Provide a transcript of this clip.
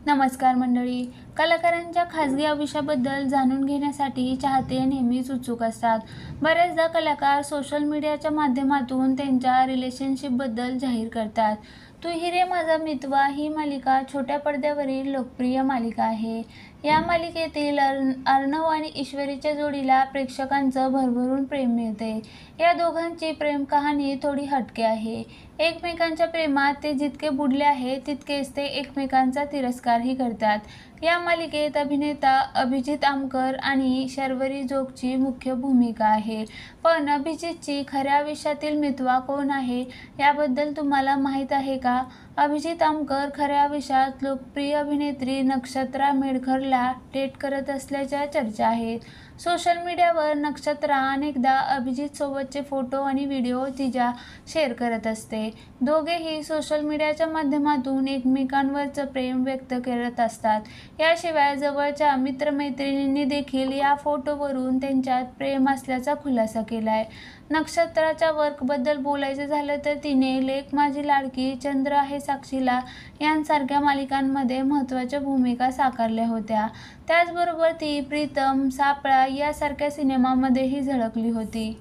नमस्कार मंडळी. कलाकारांच्या खाजगी आयुष्याबद्दल जाणूण घेण्यासाठी चाहते नेहमीच उत्सुक असतात. बऱ्याचदा कलाकार सोशल मीडियाच्या माध्यमातून त्यांच्या रिलेशनशिपबद्दल जाहीर करतात. तू ही रे माझा मितवा ही मालिका छोट्या पडद्यावरील लोकप्रिय मालिका आहे. या मालिकेतील अर्णव आणि ईश्वरीच्या जोडीला प्रेक्षकांचं भरभरून प्रेम मिळते. या दोघांची प्रेम कहाणी थोडी हटके आहे. एकमेकांच्या प्रेमात ते जितके बुडले आहेत तितकेच ते एकमेकांचा तिरस्कारही करतात. या मालिकेत अभिनेता अभिजित आमकर आणि शर्वरी जोगची मुख्य भूमिका आहे. पण अभिजितची खऱ्या आयुष्यातील मितवा कोण आहे याबद्दल तुम्हाला माहीत आहे का? अभिजित आमकर खऱ्या आयुष्यात लोकप्रिय अभिनेत्री नक्षत्रा मेडकरला डेट करत असल्याच्या चर्चा आहेत. सोशल मीडियावर नक्षत्रा अनेकदा अभिजितसोबतचे फोटो आणि व्हिडिओ तिच्या शेअर करत असते. दोघेही सोशल मीडियाच्या माध्यमातून एकमेकांवरचं प्रेम व्यक्त करत असतात. याशिवाय जवळच्या मित्रमैत्रिणींनी देखील या फोटोवरून त्यांच्यात प्रेम असल्याचा खुलासा केलाय. नक्षत्राच्या वर्कबद्दल बोलायचं झालं तर तिने लेक माझी लाडकी, चंद्र आहे साक्षीला यांसारख्या मालिकांमध्ये महत्त्वाच्या भूमिका साकारल्या होत्या. त्याचबरोबर ती प्रीतम, सापळा यासारख्या सिनेमांमध्येही झळकली होती.